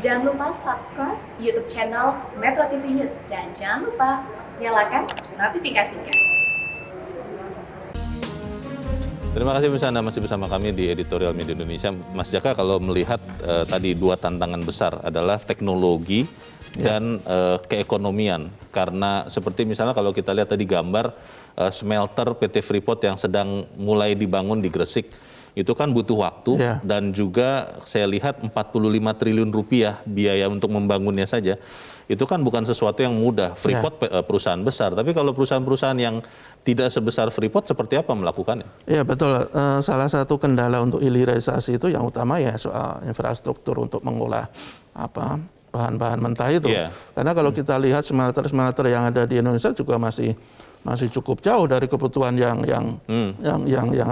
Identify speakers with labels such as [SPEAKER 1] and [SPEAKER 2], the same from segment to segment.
[SPEAKER 1] Jangan lupa subscribe YouTube channel Metro TV News dan jangan lupa nyalakan notifikasinya.
[SPEAKER 2] Terima kasih bisa Anda masih bersama kami di Editorial Media Indonesia. Mas Jaka, kalau melihat tadi dua tantangan besar adalah teknologi dan keekonomian. Karena seperti misalnya kalau kita lihat tadi gambar smelter PT Freeport yang sedang mulai dibangun di Gresik, itu kan butuh waktu dan juga saya lihat 45 triliun rupiah biaya untuk membangunnya saja. Itu kan bukan sesuatu yang mudah. Freeport perusahaan besar, tapi kalau perusahaan-perusahaan yang tidak sebesar Freeport seperti apa melakukannya?
[SPEAKER 3] Iya betul, salah satu kendala untuk hilirisasi itu yang utama ya soal infrastruktur untuk mengolah bahan-bahan mentah itu. Karena kalau kita lihat smelter-smelter yang ada di Indonesia juga masih cukup jauh dari kebutuhan yang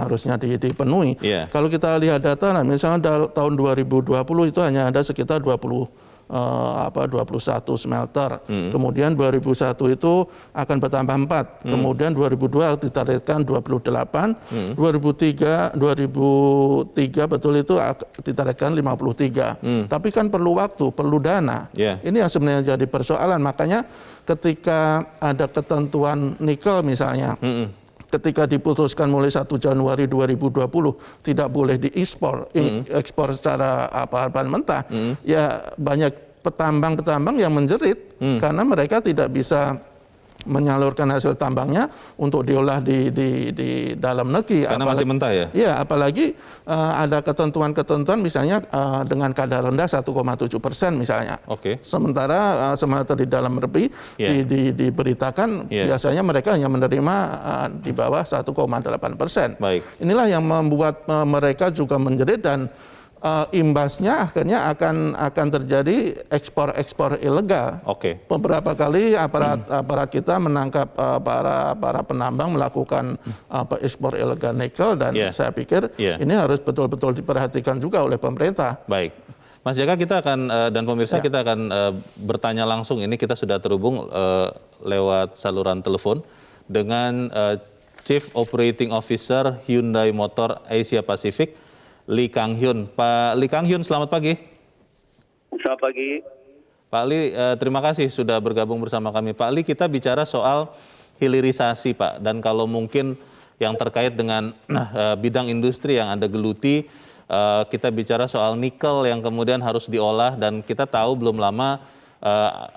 [SPEAKER 3] harusnya dipenuhi. Kalau kita lihat data, misalnya tahun 2020 itu hanya ada sekitar 21 smelter. Kemudian 2001 itu akan bertambah 4. Kemudian 2002 ditargetkan 28. 2003 betul itu ditargetkan 53. Tapi kan perlu waktu, perlu dana. Ini yang sebenarnya jadi persoalan. Makanya ketika ada ketentuan nikel misalnya, ketika diputuskan mulai 1 Januari 2020 tidak boleh ekspor secara bahan mentah, ya banyak petambang-petambang yang menjerit karena mereka tidak bisa menyalurkan hasil tambangnya untuk diolah di dalam negeri.
[SPEAKER 2] Karena masih mentah ya?
[SPEAKER 3] Iya, apalagi ada ketentuan-ketentuan misalnya dengan kadar rendah 1,7% misalnya. Sementara smelter di dalam negeri diberitakan biasanya mereka hanya menerima di bawah 1,8%. Inilah yang membuat mereka juga menjerit dan imbasnya akhirnya akan terjadi ekspor ilegal. Beberapa kali aparat kita menangkap para penambang melakukan ekspor ilegal nikel dan saya pikir ini harus betul-betul diperhatikan juga oleh pemerintah.
[SPEAKER 2] Baik, Mas Jaka, kita akan dan pemirsa kita akan bertanya langsung. Ini kita sudah terhubung lewat saluran telepon dengan Chief Operating Officer Hyundai Motor Asia Pacific, Lee Kang Hyun. Pak Lee Kang Hyun, selamat pagi.
[SPEAKER 4] Selamat pagi.
[SPEAKER 2] Pak Lee, terima kasih sudah bergabung bersama kami. Pak Lee, kita bicara soal hilirisasi, Pak. Dan kalau mungkin yang terkait dengan bidang industri yang Anda geluti, kita bicara soal nikel yang kemudian harus diolah. Dan kita tahu belum lama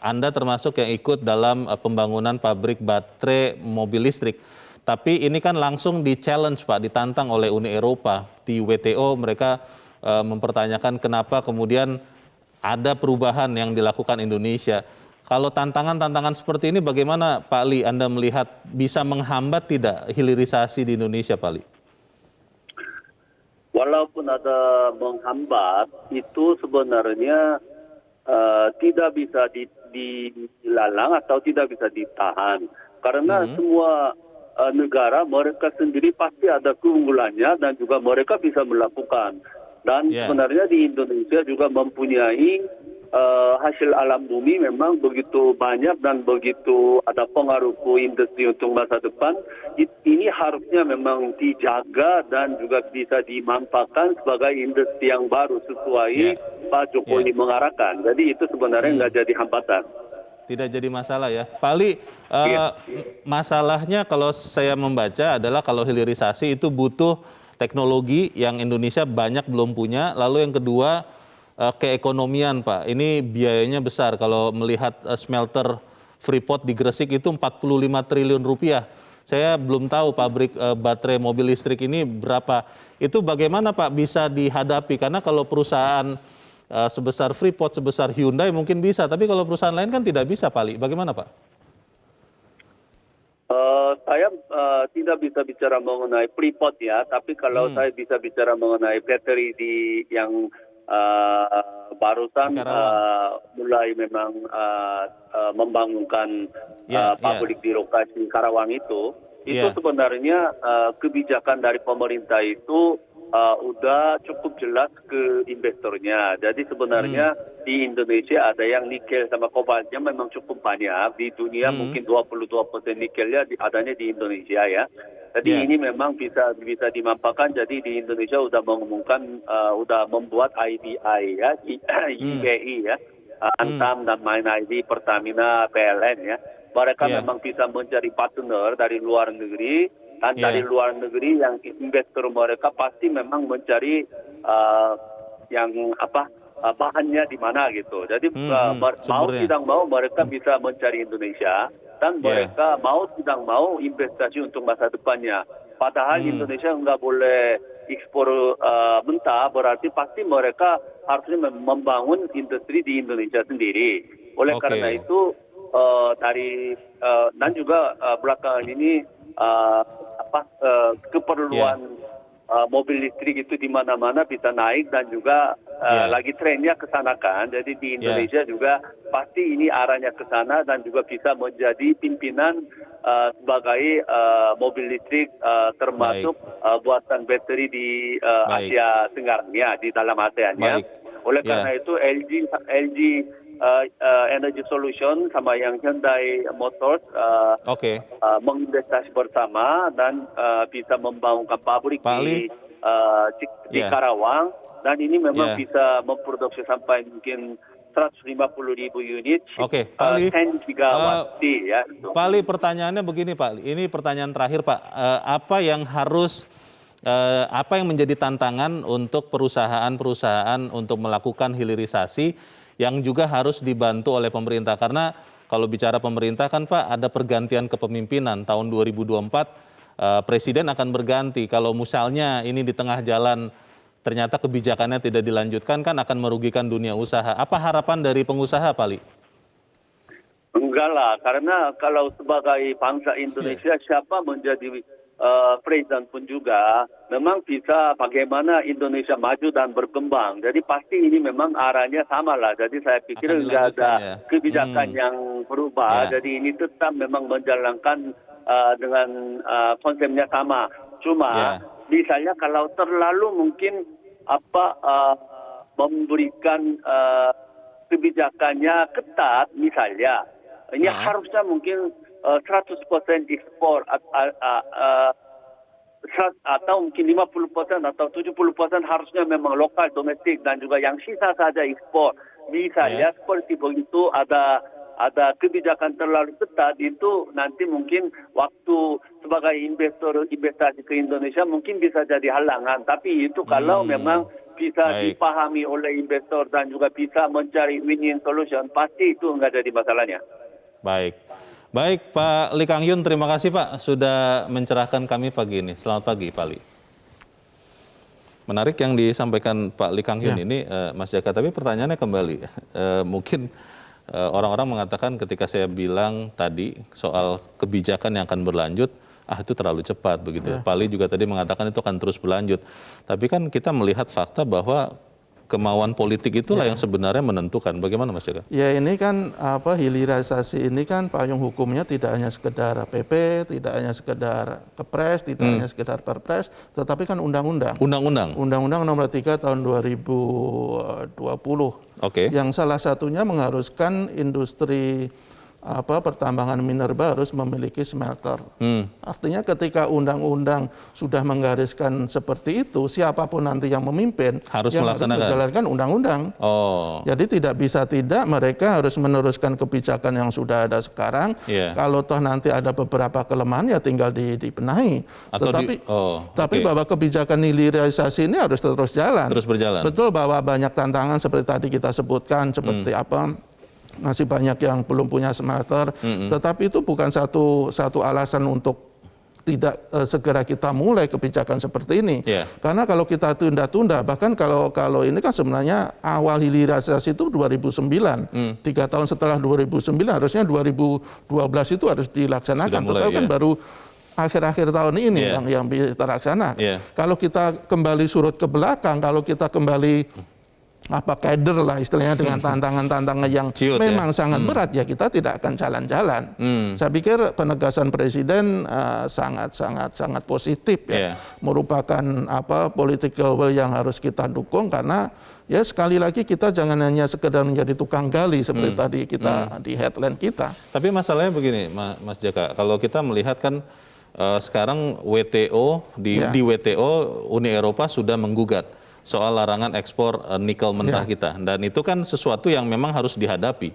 [SPEAKER 2] Anda termasuk yang ikut dalam pembangunan pabrik baterai mobil listrik. Tapi ini kan langsung di-challenge, Pak, ditantang oleh Uni Eropa. Di WTO mereka mempertanyakan kenapa kemudian ada perubahan yang dilakukan Indonesia. Kalau tantangan-tantangan seperti ini bagaimana, Pak Lee, Anda melihat bisa menghambat tidak hilirisasi di Indonesia, Pak Lee?
[SPEAKER 4] Walaupun ada menghambat, itu sebenarnya tidak bisa dilalang atau tidak bisa ditahan. Karena semua negara mereka sendiri pasti ada keunggulannya dan juga mereka bisa melakukan. Dan sebenarnya di Indonesia juga mempunyai hasil alam bumi memang begitu banyak dan begitu ada pengaruh ke industri untuk masa depan. Ini harusnya memang dijaga dan juga bisa dimanfaatkan sebagai industri yang baru sesuai Pak Jokowi mengarahkan. Jadi itu sebenarnya nggak jadi hambatan.
[SPEAKER 2] Tidak jadi masalah ya. Pak Ali, masalahnya kalau saya membaca adalah kalau hilirisasi itu butuh teknologi yang Indonesia banyak belum punya. Lalu yang kedua, keekonomian, Pak. Ini biayanya besar. Kalau melihat smelter Freeport di Gresik itu 45 triliun rupiah. Saya belum tahu pabrik baterai mobil listrik ini berapa. Itu bagaimana, Pak, bisa dihadapi? Karena kalau perusahaan sebesar Freeport, sebesar Hyundai mungkin bisa, tapi kalau perusahaan lain kan tidak bisa, Pak Lee. Bagaimana, Pak?
[SPEAKER 4] Saya tidak bisa bicara mengenai Freeport ya, tapi kalau saya bisa bicara mengenai baterai yang barusan mulai memang membangunkan pabrik di lokasi Karawang itu sebenarnya kebijakan dari pemerintah itu udah cukup jelas ke investornya. Jadi sebenarnya di Indonesia ada yang nikel sama kobaltnya memang cukup banyak. Di dunia mungkin 22% nikelnya adanya di Indonesia ya. Jadi ini memang bisa dimanfaatkan. Jadi di Indonesia udah mengumumkan, udah membuat IBI ya, IBI ya, Antam dan Main ID, Pertamina, PLN ya. Mereka memang bisa mencari partner dari luar negeri. Dan dari luar negeri yang investor mereka pasti memang mencari bahannya di mana gitu. Jadi mau tidak mau mereka bisa mencari Indonesia dan mereka mau tidak mau investasi untuk masa depannya. Padahal Indonesia nggak boleh ekspor mentah, berarti pasti mereka harusnya membangun industri di Indonesia sendiri. Oleh karena itu dan juga belakangan ini keperluan mobil listrik itu di mana-mana bisa naik dan juga lagi trennya ke sana kan. Jadi di Indonesia juga pasti ini arahnya ke sana dan juga bisa menjadi pimpinan sebagai mobil listrik termasuk buatan baterai di Asia Tenggara ya, di dalam ASEAN ya. Oleh karena itu LG Energy Solution sama yang Hyundai Motors menginvestasi bersama dan bisa membangunkan pabrik di Karawang, dan ini memang bisa memproduksi sampai mungkin 150.000 unit, 10 gigawatt ya.
[SPEAKER 2] Pak Ali, pertanyaannya begini Pak, ini pertanyaan terakhir Pak, apa yang menjadi tantangan untuk perusahaan-perusahaan untuk melakukan hilirisasi yang juga harus dibantu oleh pemerintah? Karena kalau bicara pemerintah kan Pak, ada pergantian kepemimpinan tahun 2024, presiden akan berganti. Kalau misalnya ini di tengah jalan ternyata kebijakannya tidak dilanjutkan, kan akan merugikan dunia usaha. Apa harapan dari pengusaha Pak Ali?
[SPEAKER 4] Enggak lah, karena kalau sebagai bangsa Indonesia siapa menjadi presiden pun juga memang bisa bagaimana Indonesia maju dan berkembang. Jadi pasti ini memang arahnya sama lah. Jadi saya pikir enggak ada kebijakan yang berubah. Jadi ini tetap memang menjalankan dengan konsepnya sama. Cuma misalnya kalau terlalu mungkin memberikan kebijakannya ketat misalnya, ini harusnya mungkin 100% ekspor atau mungkin 50% atau 70% harusnya memang lokal domestik dan juga yang sisa saja ekspor. Misalnya seperti begitu ada kebijakan terlalu ketat, itu nanti mungkin waktu sebagai investor investasi ke Indonesia mungkin bisa jadi halangan. Tapi itu kalau memang bisa dipahami oleh investor dan juga bisa mencari win-win solution, pasti itu nggak jadi masalahnya.
[SPEAKER 2] Baik Pak Lee Kang Yoon, terima kasih Pak sudah mencerahkan kami pagi ini. Selamat pagi Pak Lee. Menarik yang disampaikan Pak Lee Kang Yoon ini Mas Jaka, tapi pertanyaannya kembali. Mungkin orang-orang mengatakan ketika saya bilang tadi soal kebijakan yang akan berlanjut, itu terlalu cepat begitu. Pak Lee juga tadi mengatakan itu akan terus berlanjut. Tapi kan kita melihat fakta bahwa kemauan politik itulah yang sebenarnya menentukan. Bagaimana Mas Jaka?
[SPEAKER 3] Ya ini kan hilirisasi ini kan payung hukumnya tidak hanya sekedar PP, tidak hanya sekedar Kepres, tidak hanya sekedar Perpres, tetapi kan undang-undang. Undang-undang nomor 3 tahun 2020. Yang salah satunya mengharuskan industri pertambangan minerba harus memiliki smelter. Artinya ketika undang-undang sudah menggariskan seperti itu, siapapun nanti yang memimpin
[SPEAKER 2] harus
[SPEAKER 3] menjalankan undang-undang. Jadi tidak bisa tidak, mereka harus meneruskan kebijakan yang sudah ada sekarang. Kalau toh nanti ada beberapa kelemahan ya tinggal dibenahi. Tapi bahwa kebijakan hilirisasi ini harus terus berjalan. Betul bahwa banyak tantangan seperti tadi kita sebutkan, seperti masih banyak yang belum punya smelter, tetapi itu bukan satu alasan untuk tidak segera kita mulai kebijakan seperti ini. Karena kalau kita tunda-tunda, bahkan kalau ini kan sebenarnya awal hilirisasi itu 2009, 3 tahun setelah 2009 harusnya 2012 itu harus dilaksanakan, tetapi kan baru akhir-akhir tahun ini yang terlaksana. Kalau kita kembali surut ke belakang, kalau kita kembali kader lah istilahnya dengan tantangan-tantangan yang
[SPEAKER 2] Ciut,
[SPEAKER 3] memang
[SPEAKER 2] ya?
[SPEAKER 3] sangat berat, ya kita tidak akan jalan-jalan. Saya pikir penegasan Presiden sangat positif ya, merupakan political will yang harus kita dukung, karena ya sekali lagi kita jangan hanya sekedar menjadi tukang gali seperti tadi kita di headline kita.
[SPEAKER 2] Tapi masalahnya begini, Mas Jaka, kalau kita melihat kan sekarang WTO di WTO Uni Eropa sudah menggugat soal larangan ekspor nikel mentah kita, dan itu kan sesuatu yang memang harus dihadapi.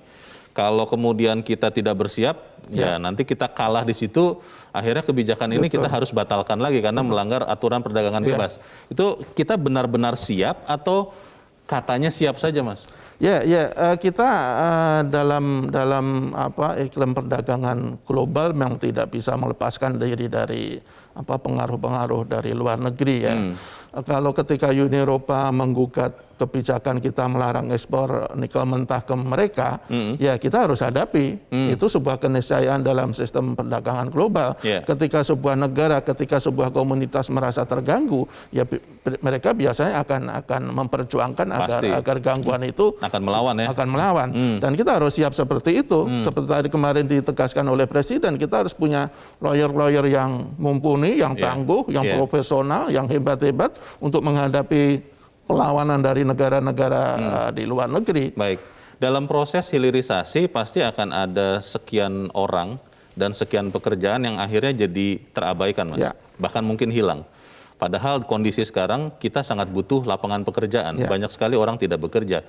[SPEAKER 2] Kalau kemudian kita tidak bersiap, ya nanti kita kalah di situ, akhirnya kebijakan ini kita harus batalkan lagi karena melanggar aturan perdagangan bebas. Itu kita benar-benar siap atau katanya siap saja, Mas?
[SPEAKER 3] Kita dalam iklim perdagangan global memang tidak bisa melepaskan diri dari pengaruh-pengaruh dari luar negeri ya. Kalau ketika Uni Eropa menggugat kebijakan kita melarang ekspor nikel mentah ke mereka, ya kita harus hadapi. Itu sebuah keniscayaan dalam sistem perdagangan global. Ketika sebuah negara, ketika sebuah komunitas merasa terganggu, ya mereka biasanya akan memperjuangkan agar gangguan itu
[SPEAKER 2] akan melawan ya.
[SPEAKER 3] Akan melawan. Dan kita harus siap seperti itu. Seperti tadi kemarin ditegaskan oleh Presiden, kita harus punya lawyer-lawyer yang mumpuni, yang tangguh, yang profesional, yang hebat-hebat untuk menghadapi perlawanan dari negara-negara di luar negeri.
[SPEAKER 2] Baik, dalam proses hilirisasi pasti akan ada sekian orang dan sekian pekerjaan yang akhirnya jadi terabaikan, Mas. Bahkan mungkin hilang. Padahal kondisi sekarang kita sangat butuh lapangan pekerjaan. Banyak sekali orang tidak bekerja.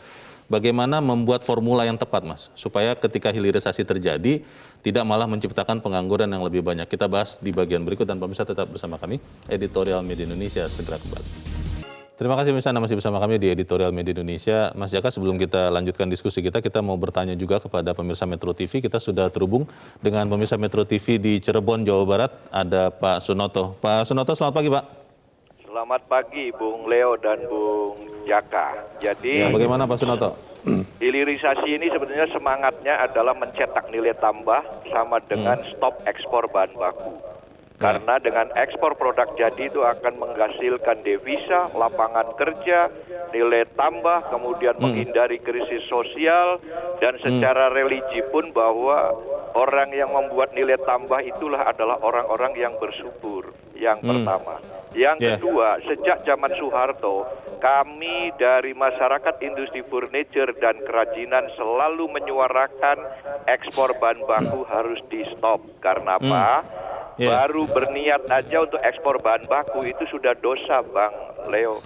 [SPEAKER 2] Bagaimana membuat formula yang tepat, Mas, supaya ketika hilirisasi terjadi tidak malah menciptakan pengangguran yang lebih banyak. Kita bahas di bagian berikut, dan pemirsa tetap bersama kami. Editorial Media Indonesia segera kembali. Terima kasih pemirsa, masih bersama kami di Editorial Media Indonesia. Mas Jaka, sebelum kita lanjutkan diskusi kita mau bertanya juga kepada pemirsa Metro TV. Kita sudah terhubung dengan pemirsa Metro TV di Cirebon, Jawa Barat. Ada Pak Sunoto. Pak Sunoto, selamat pagi, Pak.
[SPEAKER 5] Selamat pagi, Bung Leo dan Bung Jaka. Jadi,
[SPEAKER 2] bagaimana Pak Sunoto?
[SPEAKER 5] hilirisasi ini sebenarnya semangatnya adalah mencetak nilai tambah sama dengan stop ekspor bahan baku. Karena dengan ekspor produk jadi itu akan menghasilkan devisa, lapangan kerja, nilai tambah, kemudian menghindari krisis sosial, dan secara religi pun bahwa orang yang membuat nilai tambah itulah adalah orang-orang yang bersyukur. Yang pertama. Yang kedua, sejak zaman Soeharto, kami dari masyarakat industri furniture dan kerajinan selalu menyuarakan ekspor bahan baku harus di-stop. Karena apa? Baru berniat aja untuk ekspor bahan baku itu sudah dosa, Bang Leo.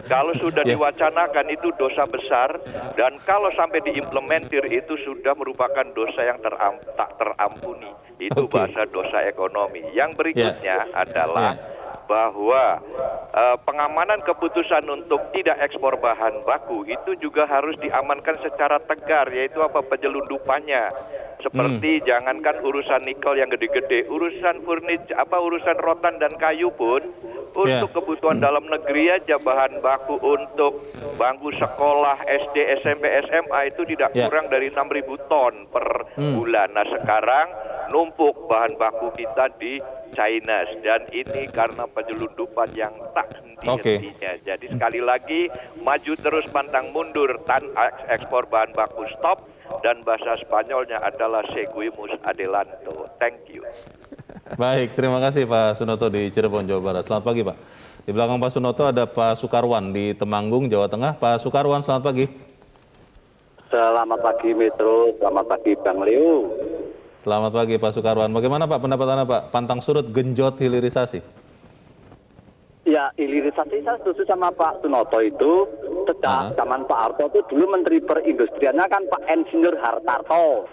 [SPEAKER 5] Kalau sudah diwacanakan itu dosa besar, dan kalau sampai diimplementir itu sudah merupakan dosa yang tak terampuni. Itu bahasa dosa ekonomi. Yang berikutnya adalah bahwa pengamanan keputusan untuk tidak ekspor bahan baku itu juga harus diamankan secara tegar, yaitu penyelundupannya. Seperti jangankan urusan nikel yang gede-gede, urusan furniture, urusan rotan dan kayu pun untuk kebutuhan dalam negeri aja bahan baku untuk bangku sekolah SD, SMP, SMA itu tidak kurang dari 6.000 ton per bulan. Nah sekarang numpuk bahan baku kita di China, dan ini karena penyelundupan yang tak henti-hentinya. Jadi sekali lagi maju terus pantang mundur, ekspor bahan baku stop, dan bahasa Spanyolnya adalah seguimos adelanto. Thank you.
[SPEAKER 2] Baik, terima kasih Pak Sunoto di Cirebon, Jawa Barat. Selamat pagi Pak. Di belakang Pak Sunoto ada Pak Sukarwan di Temanggung, Jawa Tengah. Pak Sukarwan, selamat pagi.
[SPEAKER 4] Selamat pagi Metro, selamat pagi Bang Leo.
[SPEAKER 2] Selamat pagi Pak Sukarwan. Bagaimana Pak pendapat Anda Pak? Pantang surut genjot hilirisasi.
[SPEAKER 4] Ya, hilirisasi saya setuju sama Pak Sunoto itu. Sejak zaman Pak Harto itu dulu Menteri Perindustriannya kan Pak Insinyur Hartarto.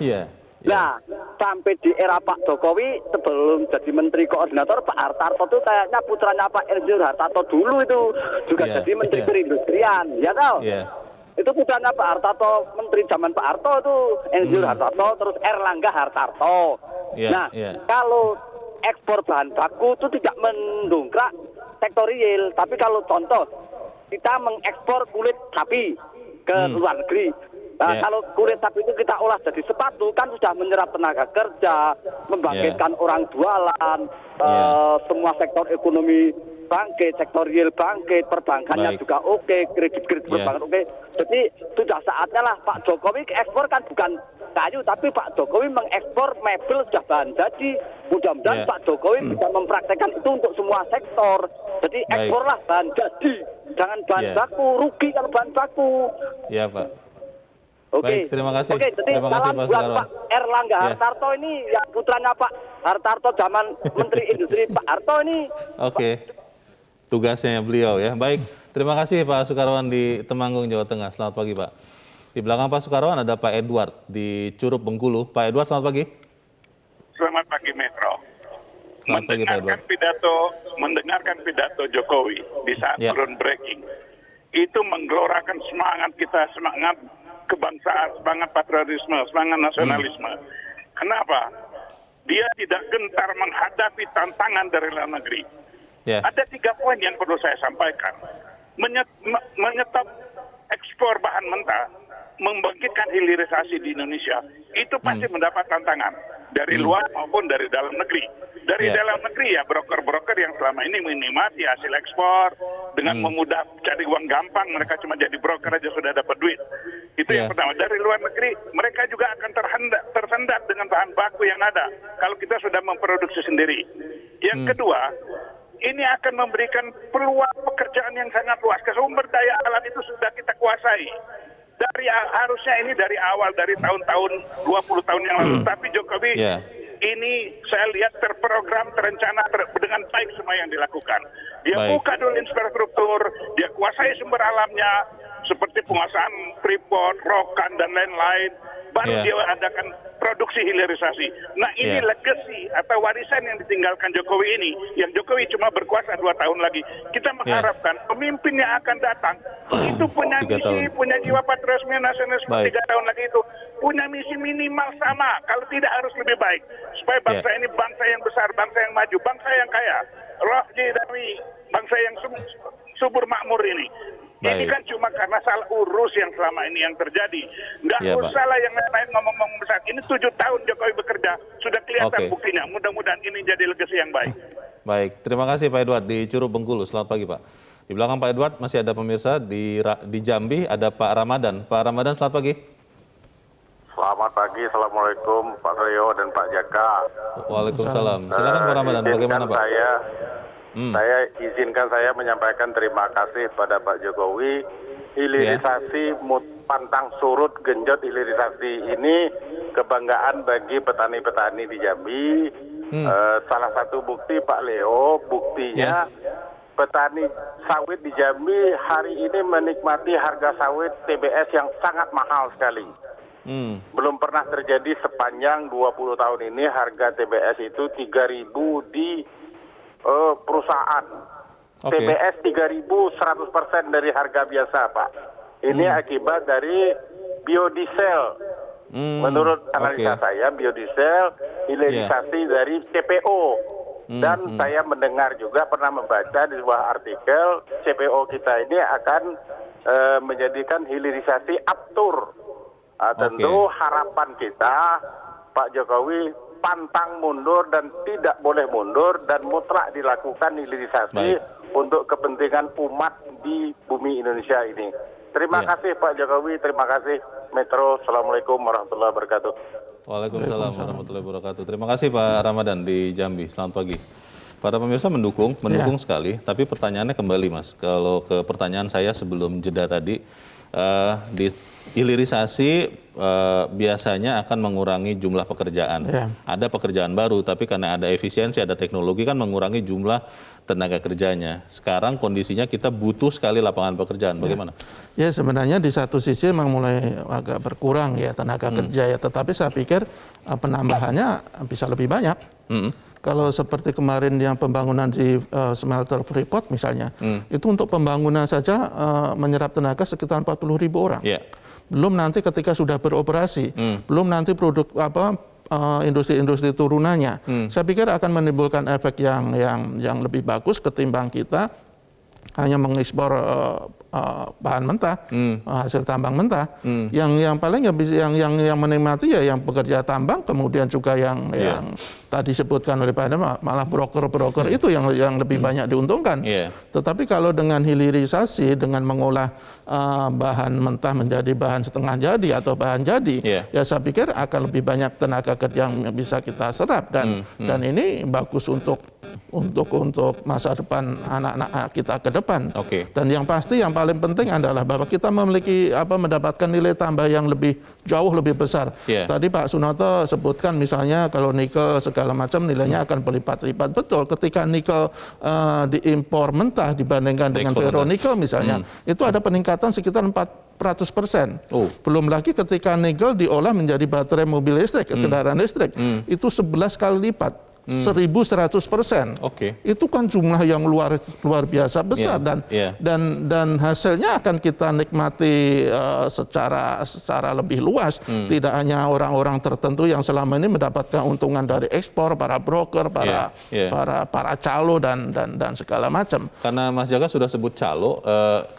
[SPEAKER 2] Iya.
[SPEAKER 4] Nah, sampai di era Pak Jokowi sebelum jadi Menteri Koordinator, Pak Hartarto itu kayaknya putranya Pak Insinyur Hartarto dulu itu juga jadi Menteri Perindustrian, ya tahu? Itu putranya Pak Hartarto, Menteri zaman Pak Harto itu Insinyur Hartarto, terus Erlangga Hartarto. Kalau ekspor bahan baku itu tidak mendongkrak sektor real, tapi kalau contoh kita mengekspor kulit sapi ke luar negeri. Nah, kalau kulit sapi itu kita olah jadi sepatu kan sudah menyerap tenaga kerja, membangkitkan orang jualan, semua sektor ekonomi
[SPEAKER 6] bangkit, sektor real bangkit, perbankannya
[SPEAKER 2] Baik.
[SPEAKER 6] juga oke, kredit-kredit
[SPEAKER 2] Ya.
[SPEAKER 6] perbankan oke. Jadi sudah saatnya lah Pak Jokowi ekspor kan bukan kayu, tapi Pak Jokowi mengekspor mebel sudah bahan jadi. Mudah-mudahan
[SPEAKER 2] Ya.
[SPEAKER 6] Pak Jokowi bisa mempraktekkan itu untuk semua sektor. Jadi
[SPEAKER 2] Baik.
[SPEAKER 6] eksporlah bahan jadi, jangan bahan
[SPEAKER 2] Ya.
[SPEAKER 6] baku, rugi kalau bahan baku.
[SPEAKER 2] Ya Pak.
[SPEAKER 6] Oke.
[SPEAKER 2] Baik, terima kasih.
[SPEAKER 6] Oke, jadi
[SPEAKER 2] Terima kasih,
[SPEAKER 6] salam
[SPEAKER 2] Pak
[SPEAKER 6] buat
[SPEAKER 2] Sukarwan.
[SPEAKER 6] Pak Erlangga
[SPEAKER 2] Ya.
[SPEAKER 6] Hartarto ini, ya putranya Pak Hartarto zaman Menteri Industri Pak Harto ini.
[SPEAKER 2] Oke, tugasnya beliau ya. Baik, terima kasih Pak Sukarwan di Temanggung, Jawa Tengah. Selamat pagi Pak. Di belakang Pak Sukarwan ada Pak Edward di Curup, Bengkulu. Pak Edward, selamat pagi.
[SPEAKER 7] Selamat pagi Metro.
[SPEAKER 2] Selamat pagi, Pak Edward.
[SPEAKER 7] Mendengarkan pidato Jokowi di saat
[SPEAKER 2] Ya.
[SPEAKER 7] groundbreaking itu menggelorakan semangat kita, semangat kebangsaan, semangat patriotisme, semangat nasionalisme. Kenapa? Dia tidak gentar menghadapi tantangan dari luar negeri.
[SPEAKER 2] Ya,
[SPEAKER 7] Ada 3 poin yang perlu saya sampaikan. Menyetop ekspor bahan mentah, membangkitkan hilirisasi di Indonesia, itu pasti mendapat tantangan dari luar maupun dari dalam negeri. Dari
[SPEAKER 2] Ya.
[SPEAKER 7] dalam negeri ya broker-broker yang selama ini menikmati hasil ekspor dengan memudah cari uang gampang, mereka cuma jadi broker aja sudah dapat duit. Itu
[SPEAKER 2] Ya.
[SPEAKER 7] yang pertama. Dari luar negeri mereka juga akan tersendat dengan bahan baku yang ada kalau kita sudah memproduksi sendiri. Yang kedua, ini akan memberikan peluang pekerjaan yang sangat luas. Sumber daya alam itu sudah kita kuasai. Harusnya ini dari awal, dari tahun-tahun 20 tahun yang lalu. Tapi Jokowi
[SPEAKER 2] Ya.
[SPEAKER 7] ini saya lihat terprogram, terencana dengan baik semua yang dilakukan. Dia
[SPEAKER 2] Baik.
[SPEAKER 7] buka dulu infrastruktur, dia kuasai sumber alamnya, seperti penguasaan Freeport, Rokan, dan lain-lain. Baru
[SPEAKER 2] Ya.
[SPEAKER 7] dia adakan produksi hilirisasi. Nah ini
[SPEAKER 2] Ya.
[SPEAKER 7] legacy atau warisan yang ditinggalkan Jokowi ini, yang Jokowi cuma berkuasa 2 tahun lagi. Kita mengharapkan pemimpin yang akan datang itu punya
[SPEAKER 2] 3
[SPEAKER 7] misi,
[SPEAKER 2] tahun.
[SPEAKER 7] punya jiwa patriotisme nasionalisme.
[SPEAKER 2] Baik.
[SPEAKER 7] 3 tahun lagi itu punya misi minimal sama, kalau tidak harus lebih baik, supaya bangsa
[SPEAKER 2] Ya.
[SPEAKER 7] ini bangsa yang besar, bangsa yang maju, bangsa yang kaya, roh dari bangsa yang subur makmur ini. Ini
[SPEAKER 2] Baik.
[SPEAKER 7] kan cuma karena salah urus yang selama ini yang terjadi. Nggak
[SPEAKER 2] Ya, Pak.
[SPEAKER 7] usah lah yang lain ngomong-ngomong besar. Ini 7 tahun Jokowi bekerja, sudah kelihatan
[SPEAKER 2] Oke.
[SPEAKER 7] buktinya. Mudah-mudahan ini jadi legacy yang baik.
[SPEAKER 2] Baik, terima kasih Pak Edward di Curup, Bengkulu. Selamat pagi Pak. Di belakang Pak Edward masih ada pemirsa di Jambi, ada Pak Ramadan. Pak Ramadan, selamat pagi.
[SPEAKER 8] Selamat pagi, Assalamualaikum Pak Rio dan Pak Jaka.
[SPEAKER 2] Waalaikumsalam. Silakan Pak Ramadan, bagaimana Pak?
[SPEAKER 8] Saya izinkan saya menyampaikan terima kasih pada Pak Jokowi. Hilirisasi pantang surut genjot hilirisasi ini kebanggaan bagi petani-petani di Jambi. Salah satu bukti Pak Leo, buktinya petani sawit di Jambi hari ini menikmati harga sawit TBS yang sangat mahal sekali. Belum pernah terjadi sepanjang 20 tahun ini harga TBS itu 3.000 di perusahaan.
[SPEAKER 2] Oke.
[SPEAKER 8] TBS 3.000 100% dari harga biasa, Pak. Ini akibat dari biodiesel. Menurut analisa saya, biodiesel hilirisasi dari CPO. Dan saya mendengar juga pernah membaca di sebuah artikel CPO kita ini akan menjadikan hilirisasi aftur. Tentu harapan kita Pak Jokowi pantang mundur dan tidak boleh mundur dan mutlak dilakukan hilirisasi untuk kepentingan umat di bumi Indonesia ini. Terima kasih Pak Jokowi, terima kasih Metro. Assalamualaikum warahmatullahi wabarakatuh.
[SPEAKER 2] Waalaikumsalam warahmatullahi wabarakatuh. Terima kasih Pak Ramadan di Jambi. Selamat pagi. Para pemirsa mendukung sekali, tapi pertanyaannya kembali Mas. Kalau ke pertanyaan saya sebelum jeda tadi, di hilirisasi biasanya akan mengurangi jumlah pekerjaan. Ada pekerjaan baru, tapi karena ada efisiensi, ada teknologi kan mengurangi jumlah tenaga kerjanya. Sekarang kondisinya kita butuh sekali lapangan pekerjaan. Bagaimana?
[SPEAKER 3] Ya sebenarnya di satu sisi memang mulai agak berkurang ya tenaga kerja ya, tetapi saya pikir penambahannya bisa lebih banyak. Kalau seperti kemarin yang pembangunan di smelter Freeport misalnya, itu untuk pembangunan saja menyerap tenaga sekitar 40.000 orang. Belum nanti ketika sudah beroperasi, belum nanti produk industri-industri turunannya. Saya pikir akan menimbulkan efek yang lebih bagus ketimbang kita hanya mengekspor bahan mentah, hasil tambang mentah. Yang paling yang menikmati ya yang pekerja tambang, kemudian juga yang tadi sebutkan oleh Pak Adam, malah broker-broker itu yang lebih banyak diuntungkan. Tetapi kalau dengan hilirisasi, dengan mengolah bahan mentah menjadi bahan setengah jadi atau bahan jadi, ya saya pikir akan lebih banyak tenaga kerja yang bisa kita serap, dan ini bagus untuk masa depan anak-anak kita ke depan. Dan yang pasti yang paling penting adalah bahwa kita memiliki mendapatkan nilai tambah yang jauh lebih besar. Tadi Pak Sunoto sebutkan misalnya kalau nikel segala macam nilainya akan berlipat-lipat. Betul, ketika nikel diimpor mentah dibandingkan dengan ferronikel misalnya, itu ada peningkatan sekitar 400%. Belum lagi ketika nikel diolah menjadi baterai mobil listrik, kendaraan listrik, itu 11 kali lipat. 1.100%. Itu kan jumlah yang luar biasa besar, dan hasilnya akan kita nikmati secara lebih luas. Tidak hanya orang-orang tertentu yang selama ini mendapatkan untungan dari ekspor, para broker, para calo dan segala macam.
[SPEAKER 2] Karena Mas Jaka sudah sebut calo,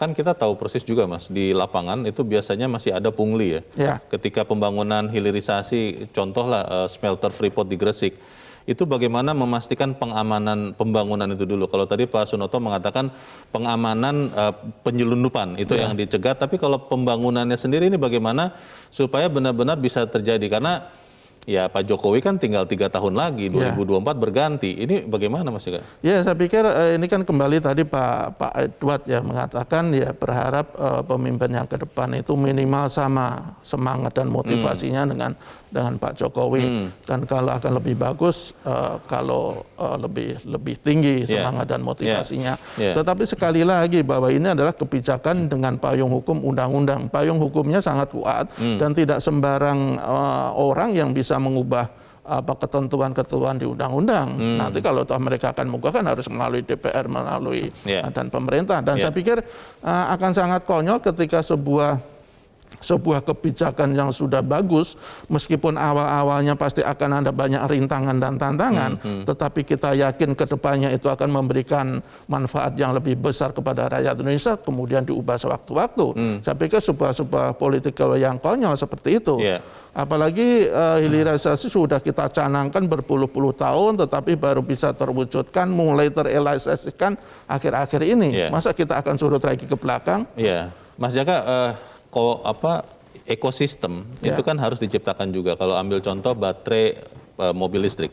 [SPEAKER 2] kan kita tahu persis juga Mas, di lapangan itu biasanya masih ada pungli ya. Ketika pembangunan hilirisasi, contohlah smelter Freeport di Gresik, itu bagaimana memastikan pengamanan pembangunan itu dulu. Kalau tadi Pak Sunoto mengatakan pengamanan penyelundupan itu yang dicegat, tapi kalau pembangunannya sendiri ini bagaimana supaya benar-benar bisa terjadi? Karena ya Pak Jokowi kan tinggal 3 tahun lagi, 2024 berganti. Ini bagaimana Mas Jaka?
[SPEAKER 3] Ya, saya pikir ini kan kembali tadi Pak Edward ya mengatakan ya berharap pemimpin yang ke depan itu minimal sama semangat dan motivasinya dengan Pak Jokowi. Dan kalau akan lebih bagus kalau lebih tinggi semangat dan motivasinya. Tetapi sekali lagi bahwa ini adalah kebijakan dengan payung hukum undang-undang. Payung hukumnya sangat kuat dan tidak sembarang orang yang bisa mengubah ketentuan-ketentuan di undang-undang. Nanti kalau toh mereka akan mengubah kan harus melalui DPR, melalui dan pemerintah. Dan saya pikir akan sangat konyol ketika sebuah kebijakan yang sudah bagus, meskipun awal-awalnya pasti akan ada banyak rintangan dan tantangan, tetapi kita yakin ke depannya itu akan memberikan manfaat yang lebih besar kepada rakyat Indonesia, kemudian diubah sewaktu-waktu. Saya pikir sebuah politikal yang konyol seperti itu. Apalagi hilirisasi sudah kita canangkan berpuluh-puluh tahun, tetapi baru bisa terwujudkan, mulai terrealisasikan akhir-akhir ini. Masa kita akan surut lagi ke belakang?
[SPEAKER 2] Mas Jaka, ekosistem itu kan harus diciptakan juga. Kalau ambil contoh baterai mobil listrik,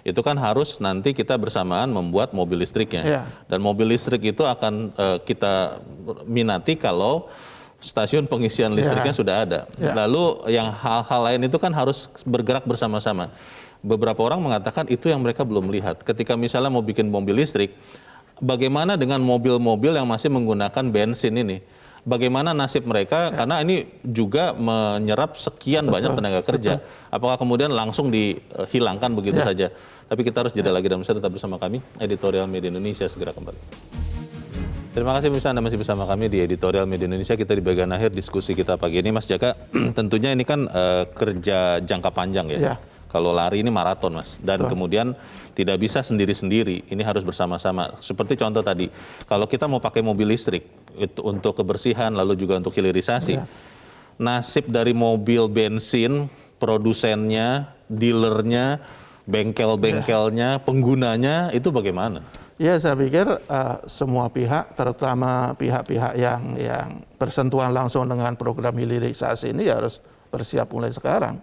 [SPEAKER 2] itu kan harus nanti kita bersamaan membuat mobil listriknya. Dan mobil listrik itu akan kita minati kalau stasiun pengisian listriknya sudah ada. Lalu yang hal-hal lain itu kan harus bergerak bersama-sama. Beberapa orang mengatakan itu yang mereka belum lihat. Ketika misalnya mau bikin mobil listrik, bagaimana dengan mobil-mobil yang masih menggunakan bensin ini? Bagaimana nasib mereka, karena ini juga menyerap sekian banyak tenaga kerja. Apakah kemudian langsung dihilangkan begitu saja? Tapi kita harus jeda lagi dan tetap bersama kami, Editorial Media Indonesia segera kembali. Terima kasih pemirsa, Anda masih bersama kami di Editorial Media Indonesia. Kita di bagian akhir diskusi kita pagi ini. Mas Jaka, tentunya ini kan kerja jangka panjang ya. Kalau lari ini maraton Mas, dan kemudian tidak bisa sendiri-sendiri, ini harus bersama-sama. Seperti contoh tadi, kalau kita mau pakai mobil listrik itu untuk kebersihan, lalu juga untuk hilirisasi, nasib dari mobil bensin, produsennya, dealernya, bengkel-bengkelnya, penggunanya, itu bagaimana?
[SPEAKER 3] Ya, saya pikir semua pihak, terutama pihak-pihak yang bersentuhan langsung dengan program hilirisasi ini harus bersiap mulai sekarang.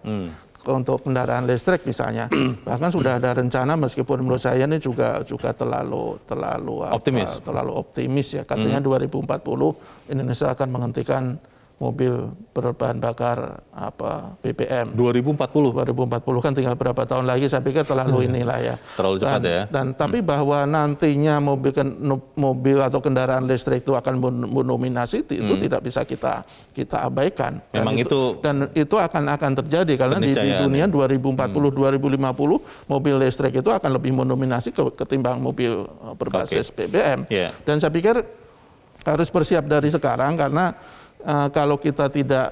[SPEAKER 3] Untuk kendaraan listrik misalnya, bahkan sudah ada rencana, meskipun menurut saya ini juga terlalu optimis ya. Katanya 2040 Indonesia akan menghentikan mobil berbahan bakar BBM. 2040 kan tinggal berapa tahun lagi, saya pikir terlalu inilah ya.
[SPEAKER 2] Terlalu cepat ya.
[SPEAKER 3] Tapi bahwa nantinya mobil atau kendaraan listrik itu akan mendominasi, itu tidak bisa kita abaikan.
[SPEAKER 2] Memang
[SPEAKER 3] dan itu akan terjadi karena di dunia 2040-2050 mobil listrik itu akan lebih mendominasi ketimbang mobil berbasis BBM. Dan saya pikir harus bersiap dari sekarang, karena kalau kita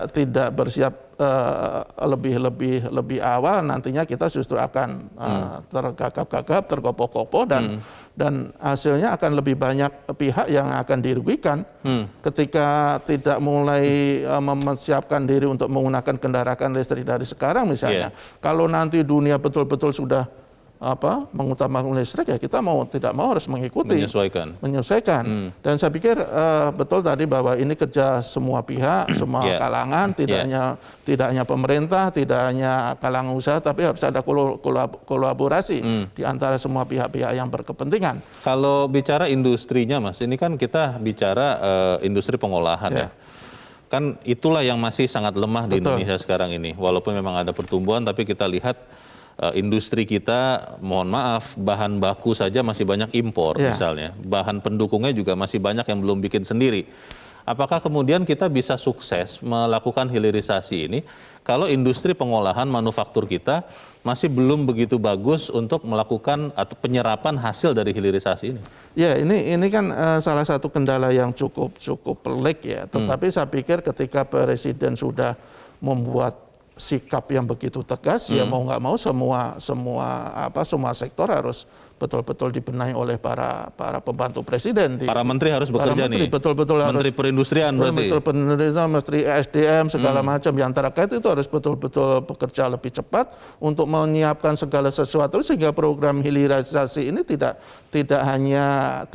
[SPEAKER 3] tidak bersiap lebih awal, nantinya kita justru akan tergagap-gagap, tergopoh-gopoh, dan hasilnya akan lebih banyak pihak yang akan dirugikan ketika tidak mulai mempersiapkan diri untuk menggunakan kendaraan listrik dari sekarang misalnya. Kalau nanti dunia betul-betul sudah mengutamakan listrik, ya kita tidak mau harus mengikuti, menyesuaikan. Dan saya pikir betul tadi bahwa ini kerja semua pihak, semua kalangan, tidak hanya pemerintah, tidak hanya kalangan usaha, tapi harus ada kolaborasi di antara semua pihak-pihak yang berkepentingan.
[SPEAKER 2] Kalau bicara industrinya, Mas, ini kan kita bicara industri pengolahan ya. Kan itulah yang masih sangat lemah di Indonesia sekarang ini. Walaupun memang ada pertumbuhan, tapi kita lihat industri kita, mohon maaf, bahan baku saja masih banyak impor misalnya. Bahan pendukungnya juga masih banyak yang belum bikin sendiri. Apakah kemudian kita bisa sukses melakukan hilirisasi ini kalau industri pengolahan manufaktur kita masih belum begitu bagus untuk melakukan atau penyerapan hasil dari hilirisasi ini?
[SPEAKER 3] Ya, ini kan salah satu kendala yang cukup pelik ya. Tetapi saya pikir ketika Presiden sudah membuat sikap yang begitu tegas, ya mau nggak mau semua sektor harus betul-betul dibenahi oleh para pembantu presiden.
[SPEAKER 2] Para menteri harus bekerja nih.
[SPEAKER 3] Betul-betul
[SPEAKER 2] Menteri
[SPEAKER 3] harus,
[SPEAKER 2] Perindustrian berarti.
[SPEAKER 3] Menteri Perindustrian, Menteri SDM, segala macam yang terkait itu harus betul-betul bekerja lebih cepat untuk menyiapkan segala sesuatu sehingga program hilirisasi ini tidak hanya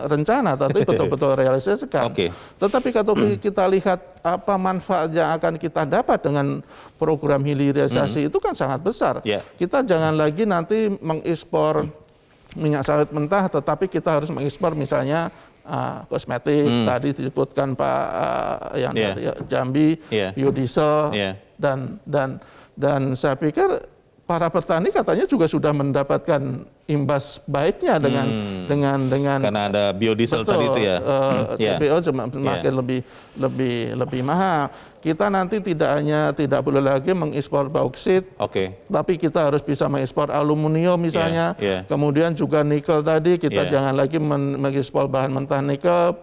[SPEAKER 3] rencana, tapi betul-betul realisasikan. Tetapi kalau kita lihat apa manfaat yang akan kita dapat dengan program hilirisasi itu kan sangat besar. Kita jangan lagi nanti mengekspor minyak sawit mentah, tetapi kita harus mengekspor misalnya kosmetik, tadi disebutkan Pak yang dari Jambi, biodiesel, dan saya pikir para petani katanya juga sudah mendapatkan imbas baiknya dengan
[SPEAKER 2] karena ada biodiesel tadi itu ya.
[SPEAKER 3] CPO semakin lebih mahal. Kita nanti tidak boleh lagi mengekspor bauksit, tapi kita harus bisa mengekspor aluminium misalnya. Kemudian juga nikel tadi, kita jangan lagi mengekspor bahan mentah nikel,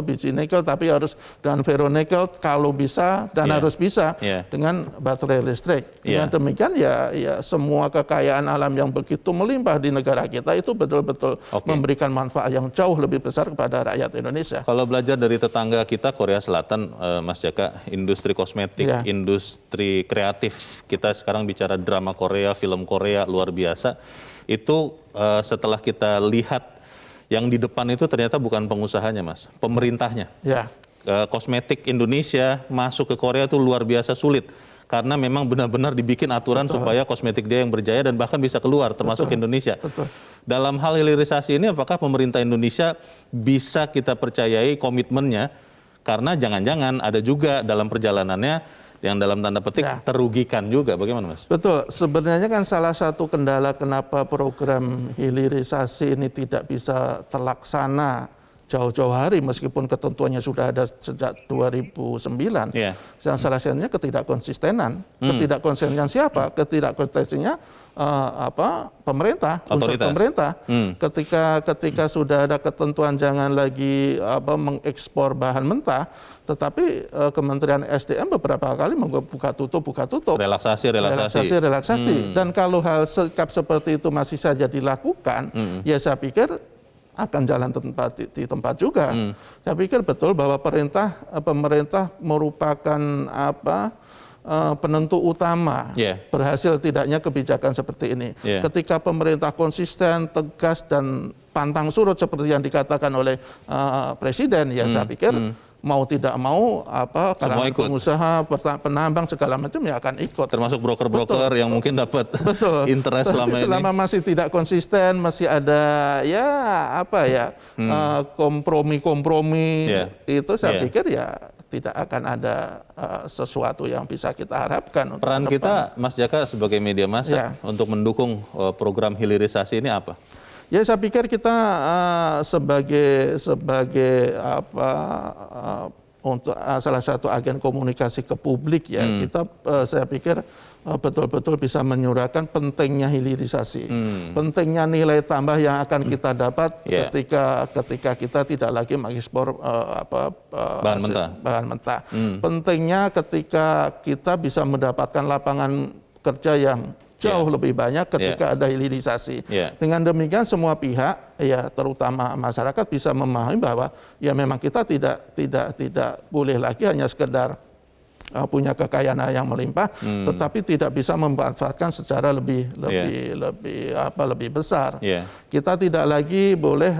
[SPEAKER 3] biji nikel, tapi harus dengan ferronikel kalau bisa dan harus bisa dengan baterai listrik. Dengan demikian ya semua kekayaan alam yang begitu melimpah di negara kita itu betul-betul memberikan manfaat yang jauh lebih besar kepada rakyat Indonesia.
[SPEAKER 2] Kalau belajar dari tetangga kita Korea Selatan, Mas Jaka, industri kosmetik, industri kreatif, kita sekarang bicara drama Korea, film Korea luar biasa. Itu setelah kita lihat yang di depan itu ternyata bukan pengusahanya, Mas, pemerintahnya. Kosmetik Indonesia masuk ke Korea itu luar biasa sulit. Karena memang benar-benar dibikin aturan supaya kosmetik dia yang berjaya dan bahkan bisa keluar termasuk Indonesia. Dalam hal hilirisasi ini apakah pemerintah Indonesia bisa kita percayai komitmennya? Karena jangan-jangan ada juga dalam perjalanannya yang dalam tanda petik terugikan juga. Bagaimana, Mas?
[SPEAKER 3] Betul. Sebenarnya kan salah satu kendala kenapa program hilirisasi ini tidak bisa terlaksana jauh-jauh hari meskipun ketentuannya sudah ada sejak 2009. Yang salah satunya ketidakkonsistenan. Ketidakkonsistenan siapa? Ketidakkonsistenannya pemerintah, unsur pemerintah. Ketika sudah ada ketentuan jangan lagi mengekspor bahan mentah, tetapi Kementerian SDM beberapa kali buka tutup. Relaksasi. Dan kalau hal sikap seperti itu masih saja dilakukan, ya saya pikir akan jalan di tempat juga. Saya pikir betul bahwa pemerintah merupakan penentu utama berhasil tidaknya kebijakan seperti ini. Ketika pemerintah konsisten, tegas dan pantang surut seperti yang dikatakan oleh Presiden, ya saya pikir mau tidak mau kalangan pengusaha, penambang segala macam ya akan ikut.
[SPEAKER 2] Termasuk broker-broker yang mungkin dapat interest selama ini.
[SPEAKER 3] Selama masih tidak konsisten, masih ada kompromi-kompromi itu saya pikir ya tidak akan ada sesuatu yang bisa kita harapkan.
[SPEAKER 2] Peran kita, Mas Jaka, sebagai media massa untuk mendukung program hilirisasi ini apa?
[SPEAKER 3] Ya saya pikir kita sebagai salah satu agen komunikasi ke publik ya, kita saya pikir betul-betul bisa menyuarakan pentingnya hilirisasi, pentingnya nilai tambah yang akan kita dapat ketika kita tidak lagi mengekspor bahan mentah. Pentingnya ketika kita bisa mendapatkan lapangan kerja yang jauh lebih banyak ketika ada hilirisasi. Dengan demikian semua pihak, ya terutama masyarakat bisa memahami bahwa ya memang kita tidak boleh lagi hanya sekedar punya kekayaan yang melimpah, tetapi tidak bisa memanfaatkan secara lebih besar. Kita tidak lagi boleh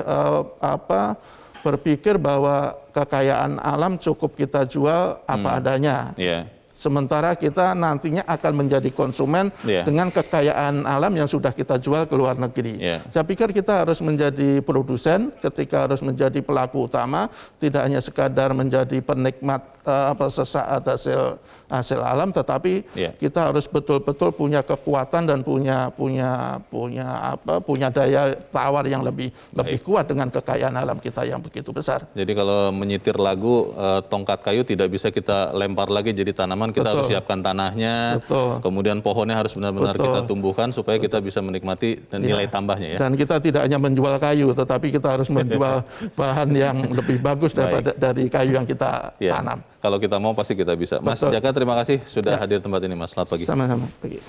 [SPEAKER 3] berpikir bahwa kekayaan alam cukup kita jual apa adanya. Sementara kita nantinya akan menjadi konsumen dengan kekayaan alam yang sudah kita jual ke luar negeri. Saya pikir kita harus menjadi produsen, ketika harus menjadi pelaku utama, tidak hanya sekadar menjadi penikmat sesaat hasil alam, tetapi kita harus betul-betul punya kekuatan dan punya daya tawar yang lebih kuat dengan kekayaan alam kita yang begitu besar.
[SPEAKER 2] Jadi kalau menyitir lagu, tongkat kayu tidak bisa kita lempar lagi jadi tanaman, kita harus siapkan tanahnya, kemudian pohonnya harus benar-benar kita tumbuhkan supaya kita bisa menikmati nilai tambahnya ya.
[SPEAKER 3] Dan kita tidak hanya menjual kayu, tetapi kita harus menjual bahan yang lebih bagus daripada dari kayu yang kita tanam.
[SPEAKER 2] Kalau kita mau pasti kita bisa. Mas Jaka, terima kasih sudah hadir tempat ini, Mas. Selamat pagi.
[SPEAKER 3] Sama-sama. Pagi.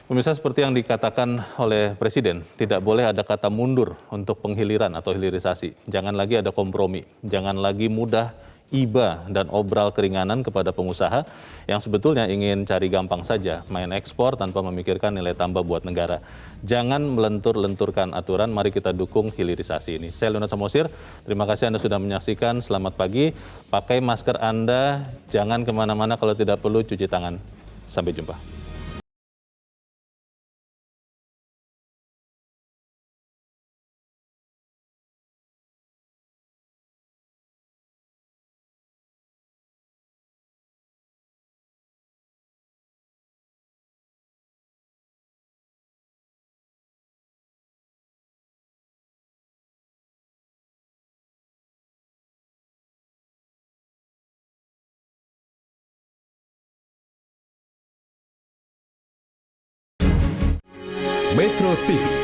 [SPEAKER 2] Pemirsa, seperti yang dikatakan oleh Presiden, tidak boleh ada kata mundur untuk penghiliran atau hilirisasi. Jangan lagi ada kompromi, jangan lagi mudah iba dan obral keringanan kepada pengusaha yang sebetulnya ingin cari gampang saja, main ekspor tanpa memikirkan nilai tambah buat negara. Jangan melentur-lenturkan aturan, mari kita dukung hilirisasi ini. Saya Leonard Samosir, terima kasih Anda sudah menyaksikan, selamat pagi. Pakai masker Anda, jangan kemana-mana, kalau tidak perlu cuci tangan. Sampai jumpa.
[SPEAKER 9] Metro TV,